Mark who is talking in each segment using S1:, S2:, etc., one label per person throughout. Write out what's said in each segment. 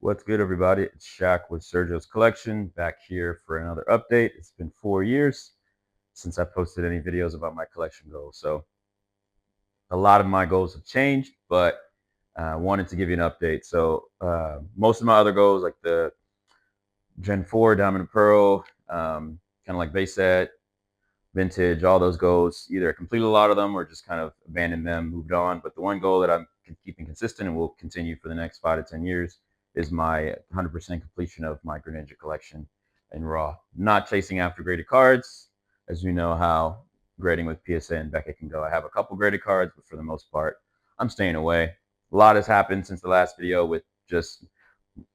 S1: What's good, everybody? It's Shaq with Sergio's Collection, back here for another update. It's been 4 years since I posted any videos about my collection goals. So a lot of my goals have changed, but I wanted to give you an update. So most of my other goals, like the Gen 4, Diamond and Pearl, kind of like base set, vintage, all those goals, either I completed a lot of them or just kind of abandoned them, moved on. But the one goal that I'm keeping consistent and will continue for the next 5 to 10 years is my 100% completion of my Greninja collection in Raw. Not chasing after graded cards, as we know how grading with PSA and Beckett can go. I have a couple graded cards, but for the most part, I'm staying away. A lot has happened since the last video with just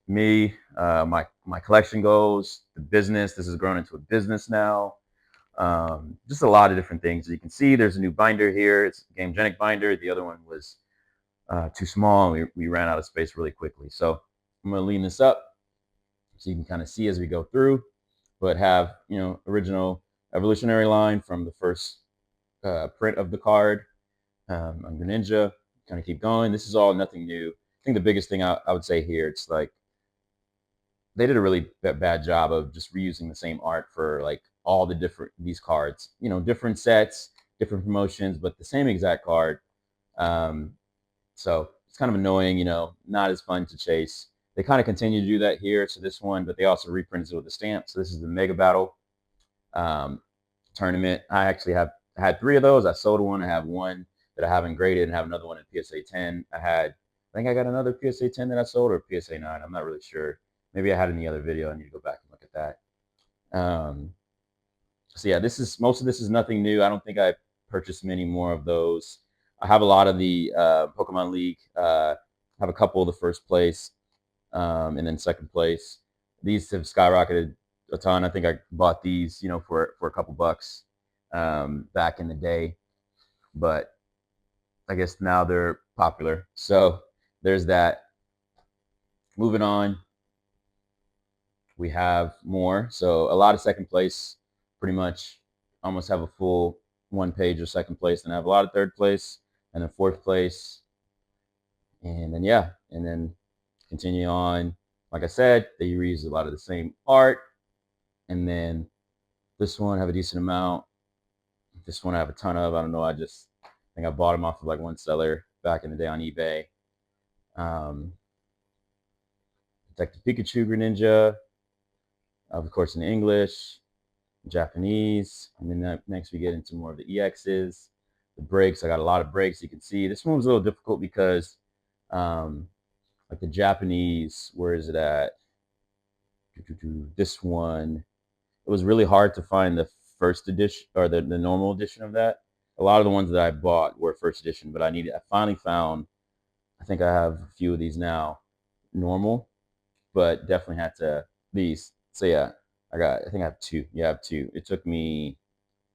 S1: me, my collection goals, the business. This has grown into a business now. Just a lot of different things. As you can see, there's a new binder here. It's a Gamegenic binder. The other one was too small, and we ran out of space really quickly. So I'm going to lean this up so you can kind of see as we go through, but have, original evolutionary line from the first print of the card on Greninja. Kind of keep going. This is all nothing new. I think the biggest thing I would say here, it's like they did a really bad job of just reusing the same art for like all these cards. Different sets, different promotions, but the same exact card. So it's kind of annoying, not as fun to chase. They kind of continue to do that here to this one, but they also reprinted it with a stamp. So this is the Mega Battle tournament. I actually had 3 of those. I sold one. I have one that I haven't graded and have another one in PSA 10. I think I got another PSA 10 that I sold, or PSA 9. I'm not really sure. Maybe I had in the other video. I need to go back and look at that. So yeah, most of this is nothing new. I don't think I purchased many more of those. I have a lot of the Pokemon League. Have a couple of the first place, and then second place. These have skyrocketed a ton. I think I bought these, for a couple bucks back in the day, but I guess now they're popular. So there's that. Moving on, we have more. So a lot of second place, pretty much almost have a full one page of second place, and I have a lot of third place and then fourth place. And then continue on. Like I said, they reuse a lot of the same art. And then this one I have a decent amount. This one I have a ton of. I don't know. I think I bought them off of like one seller back in the day on eBay. Detective Pikachu Greninja, of course, in English, Japanese. And then next we get into more of the EXs, the breaks. I got a lot of breaks. You can see this one was a little difficult because like the Japanese, where is it at? This one, it was really hard to find the first edition or the normal edition of that. A lot of the ones that I bought were first edition, but I finally found, I think I have a few of these now, normal, but definitely had to these. So yeah, I think I have 2. Yeah, I have 2. It took me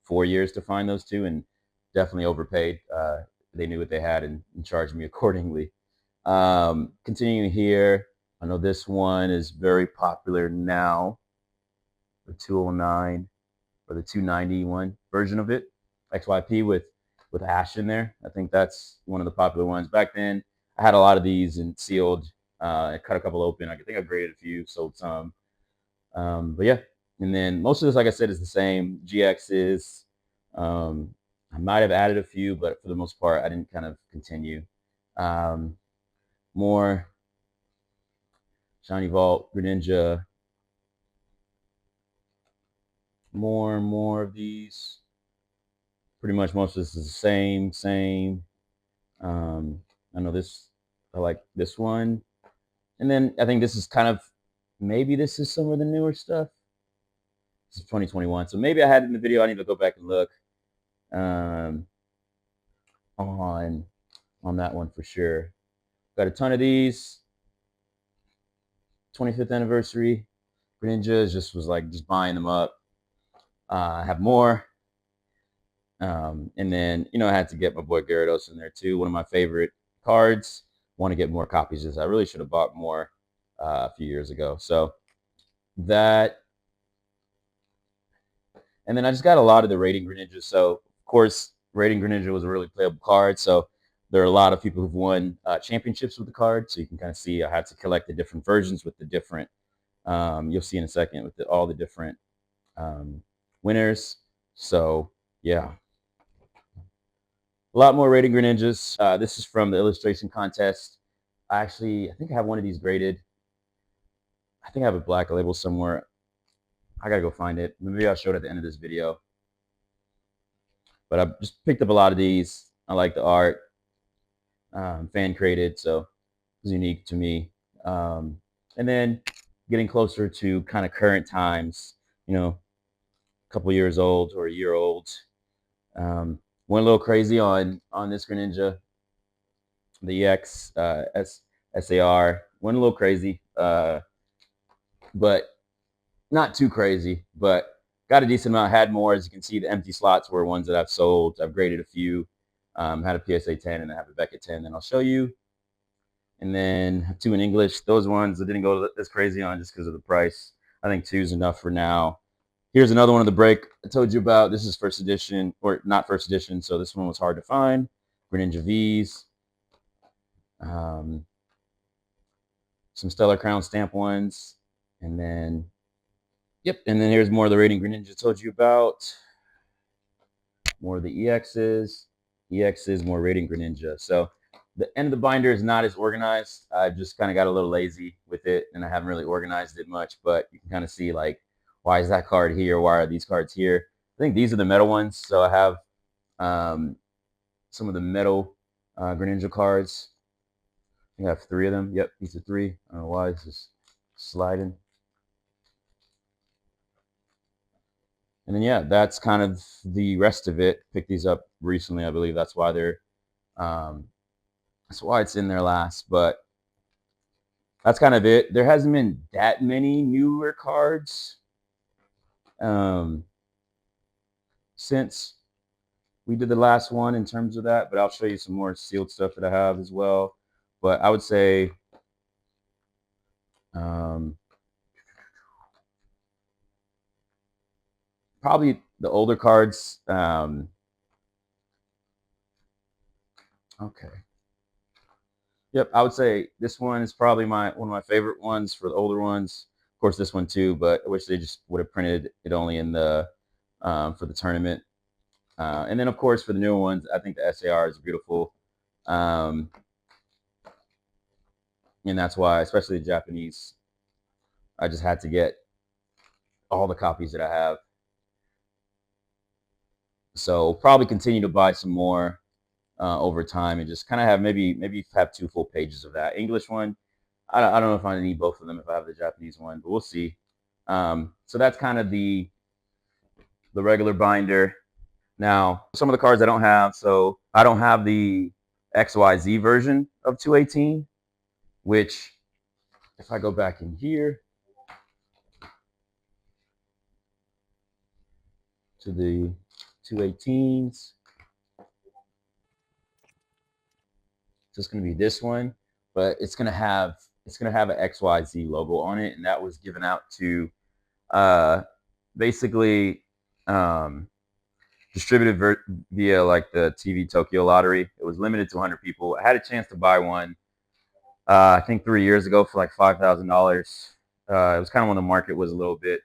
S1: 4 years to find those 2, and definitely overpaid. They knew what they had and charged me accordingly. Continuing here, I know this one is very popular now, the 209 or the 291 version of it, XYP with Ash in there. I think that's one of the popular ones. Back then, I had a lot of these and sealed. I cut a couple open. I think I graded a few, sold some. But yeah, and then most of this, like I said, is the same. GXs. I might have added a few, but for the most part, I didn't kind of continue. More Shiny Vault, Greninja. More and more of these. Pretty much most of this is the same. I know this, I like this one. And then I think this is kind of, maybe this is some of the newer stuff. This is 2021. So maybe I had it in the video. I need to go back and look on that one for sure. Got a ton of these. 25th anniversary. Greninjas just buying them up. I have more. And then, I had to get my boy Gyarados in there too. One of my favorite cards. Want to get more copies of this. I really should have bought more a few years ago. So that. And then I just got a lot of the Rating Greninja. So, of course, Rating Greninja was a really playable card. So there are a lot of people who've won championships with the card, so you can kind of see I had to collect the different versions with the different. You'll see in a second with all the different winners. So yeah, a lot more rating Greninjas. This is from the illustration contest. I think I have one of these graded. I think I have a black label somewhere. I gotta go find it. Maybe I'll show it at the end of this video. But I just picked up a lot of these. I like the art. Fan created, so it's unique to me. And then getting closer to kind of current times, a couple years old or a year old. Went a little crazy on this Greninja, the EX SAR. Went a little crazy, but not too crazy. But got a decent amount. Had more, as you can see. The empty slots were ones that I've sold. I've graded a few. Had a PSA 10 and I have a Beckett 10. Then I'll show you. And then 2 in English. Those ones I didn't go this crazy on just because of the price. I think 2 is enough for now. Here's another one of the break I told you about. This is first edition, or not first edition, so this one was hard to find. Greninja Vs. Some Stellar Crown stamp ones. And then, and then here's more of the rating Greninja I told you about. More of the EXs. EXs, more rating Greninja. So the end of the binder is not as organized. I've just kind of got a little lazy with it, and I haven't really organized it much, but you can kind of see, like, why is that card here? Why are these cards here? I think these are the metal ones. So I have some of the metal Greninja cards. I have 3 of them. Yep, these are 3. I don't know why it's just sliding. And then, yeah, that's kind of the rest of it. Picked these up recently, I believe. That's why they're that's why it's in there last. But that's kind of it. There hasn't been that many newer cards since we did the last one in terms of that. But I'll show you some more sealed stuff that I have as well. But I would say probably the older cards. Okay. Yep, I would say this one is probably one of my favorite ones for the older ones. Of course, this one too, but I wish they just would have printed it only in the for the tournament. And then, of course, for the newer ones, I think the SAR is beautiful. And that's why, especially the Japanese, I just had to get all the copies that I have. So probably continue to buy some more over time, and just kind of have maybe have 2 full pages of that. English one, I don't know if I need both of them if I have the Japanese one, but we'll see. So that's kind of the regular binder. Now, some of the cards I don't have, so I don't have the XYZ version of 218, which if I go back in here to the 218s, so it's going to be this one, but it's going to have an XYZ logo on it, and that was given out to basically distributed via like the TV Tokyo lottery. It was limited to 100 people. I had a chance to buy one, I think 3 years ago for like $5,000. It was kind of when the market was a little bit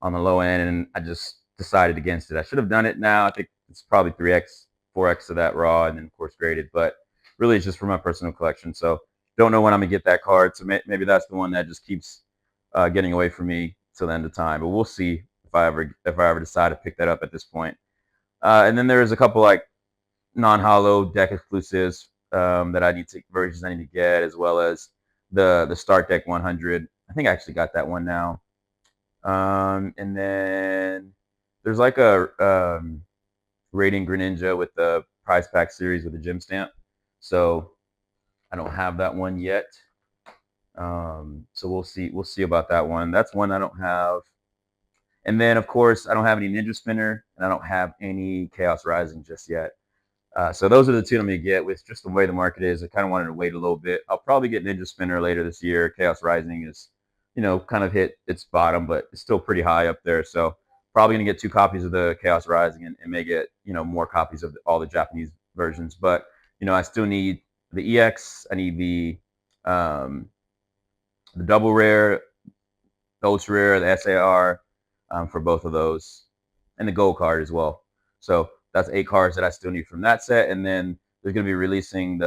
S1: on the low end, and I just decided against it. I should have done it now. I think it's probably 3x, 4x of that raw, and then of course graded. But really, it's just for my personal collection. So don't know when I'm gonna get that card. So maybe that's the one that just keeps getting away from me till the end of time. But we'll see if I ever decide to pick that up at this point. And then there's a couple like non-hollow deck exclusives that versions I need to get, as well as the Start Deck 100. I think I actually got that one now. And then there's like a rating Greninja with the prize pack series with the gym stamp. So I don't have that one yet. So we'll see about that one. That's one I don't have. And then, of course, I don't have any Ninja Spinner, and I don't have any Chaos Rising just yet. So those are the 2 I'm going to get. With just the way the market is, I kind of wanted to wait a little bit. I'll probably get Ninja Spinner later this year. Chaos Rising is, kind of hit its bottom, but it's still pretty high up there. So probably going to get 2 copies of the Chaos Rising, and may get, more copies of all the Japanese versions. But I still need the EX. I need the double rare, the ultra rare, the SAR for both of those, and the gold card as well. So that's 8 cards that I still need from that set. And then there's going to be releasing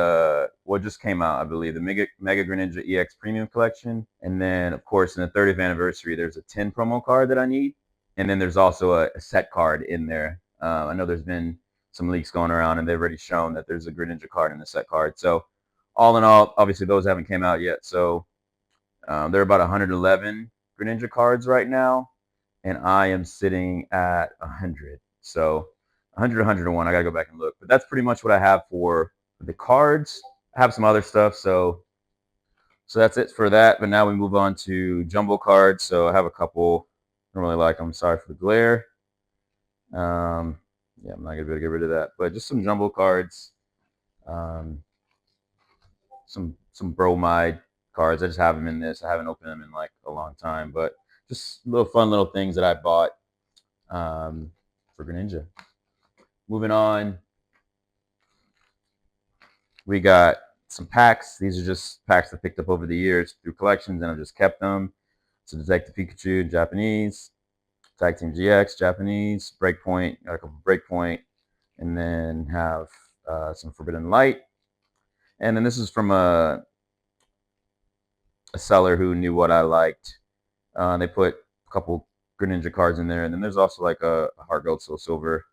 S1: what just came out, I believe, the Mega Greninja EX Premium Collection. And then, of course, in the 30th anniversary, there's a 10 promo card that I need. And then there's also a set card in there. I know there's been some leaks going around, and they've already shown that there's a Greninja card in the set card. So all in all, obviously those haven't came out yet. So there are about 111 Greninja cards right now, and I am sitting at 100. So 100, 101. I gotta go back and look, but that's pretty much what I have for the cards. I have some other stuff, so that's it for that. But now we move on to jumbo cards. So I have a couple. I don't really like them. Sorry for the glare. Yeah, I'm not gonna be able to get rid of that, but just some jumbo cards. Some bromide cards. I just have them in this. I haven't opened them in like a long time, but just little fun little things that I bought for Greninja. Moving on, we got some packs. These are just packs I picked up over the years through collections, and I've just kept them. So Detective Pikachu, Japanese. Tag Team GX, Japanese. Breakpoint, got a couple Breakpoint, and then have some Forbidden Light. And then this is from a seller who knew what I liked. They put a couple Greninja cards in there, and then there's also like a Heart Gold Soul Silver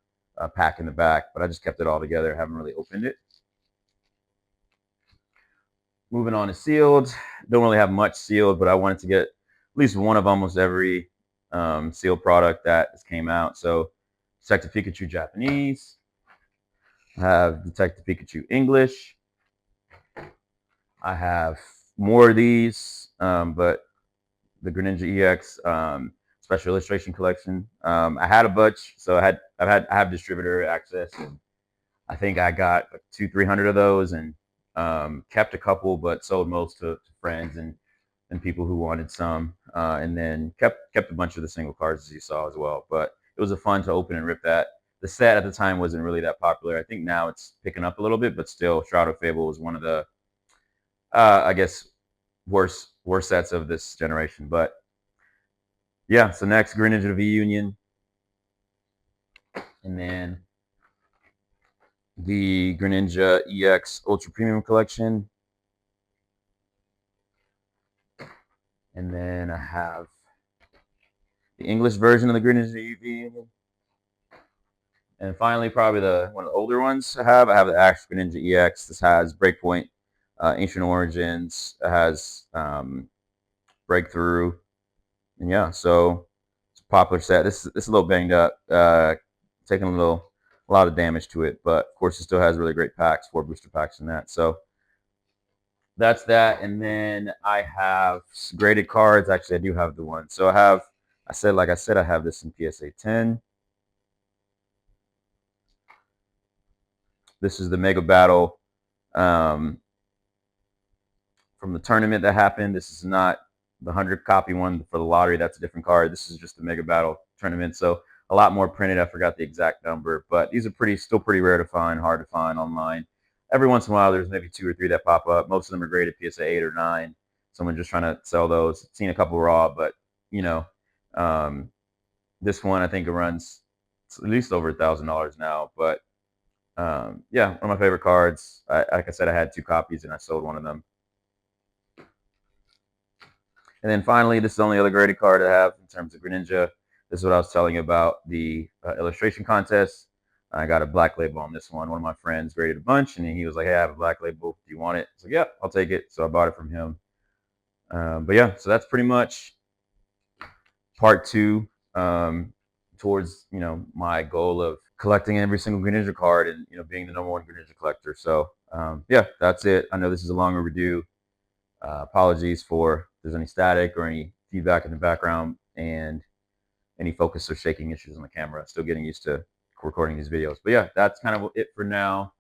S1: pack in the back, but I just kept it all together. Haven't really opened it. Moving on to sealed. Don't really have much sealed, but I wanted to get at least one of almost every sealed product that just came out. So Detective Pikachu Japanese. I have Detective Pikachu English. I have more of these, but the Greninja EX special illustration collection. I had a bunch, so I have distributor access, and I think I got 200-300 of those, and kept a couple, but sold most to friends and people who wanted some, and then kept a bunch of the single cards as you saw as well. But it was a fun to open and rip that. The set at the time wasn't really that popular. I think now it's picking up a little bit, but still, Shroud of Fable was one of the I guess worst sets of this generation. But yeah, so next Greninja V Union, and then the Greninja EX Ultra Premium Collection, and then I have the English version of the Greninja V Union, and finally probably one of the older ones I have the Ash-Greninja EX. This has Breakpoint, Ancient Origins, it has Breakthrough, and yeah, so it's a popular set. This is a little banged up, taking a lot of damage to it, but of course it still has really great packs, 4 booster packs in that. So that's that. And then I have graded cards. Actually, I do have the one. So I have this in PSA 10. This is the Mega Battle from the tournament that happened. This is not the 100 copy one for the lottery. That's a different card. This is just the Mega Battle tournament. So a lot more printed. I forgot the exact number, but these are still pretty rare to find, hard to find online. Every once in a while, there's maybe 2 or 3 that pop up. Most of them are graded PSA 8 or 9. Someone just trying to sell those. Seen a couple raw, but this one I think it runs at least over $1,000 now. But yeah, one of my favorite cards. Like I said, I had 2 copies and I sold one of them. And then finally, this is the only other graded card I have in terms of Greninja. This is what I was telling you about the illustration contest. I got a black label on this one. One of my friends graded a bunch, and he was like, "Hey, I have a black label. Do you want it?" So yeah, I'll take it. So I bought it from him. But yeah, so that's pretty much part 2 towards my goal of collecting every single Greninja card and being the #1 Greninja collector. So yeah, that's it. I know this is a long overdue. Apologies for if there's any static or any feedback in the background and any focus or shaking issues on the camera. Still getting used to recording these videos. But yeah, that's kind of it for now.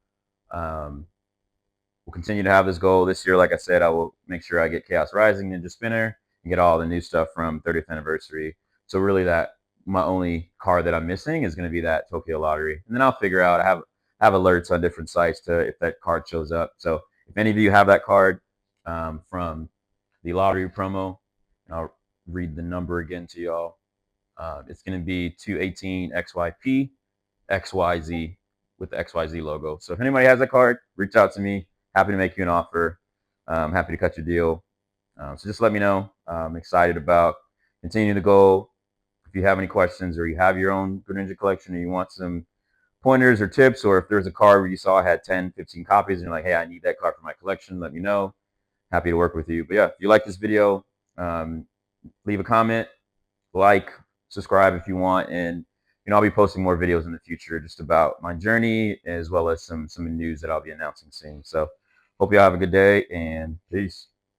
S1: We'll continue to have this goal this year. Like I said, I will make sure I get Chaos Rising, Ninja Spinner, and get all the new stuff from 30th anniversary. So really my only card that I'm missing is going to be that Tokyo Lottery. And then I'll figure out, I have alerts on different sites to if that card shows up. So if any of you have that card from the lottery promo, and I'll read the number again to y'all. It's going to be 218 XYP XYZ with the XYZ logo. So if anybody has that card, reach out to me. Happy to make you an offer. Happy to cut your deal. So just let me know. I'm excited about continuing to go. If you have any questions or you have your own Greninja collection and you want some pointers or tips, or if there's a card where you saw had 10, 15 copies and you're like, hey, I need that card for my collection, let me know. Happy to work with you. But yeah, if you like this video, leave a comment, like, subscribe if you want, and I'll be posting more videos in the future just about my journey as well as some news that I'll be announcing soon. So hope you all have a good day and peace.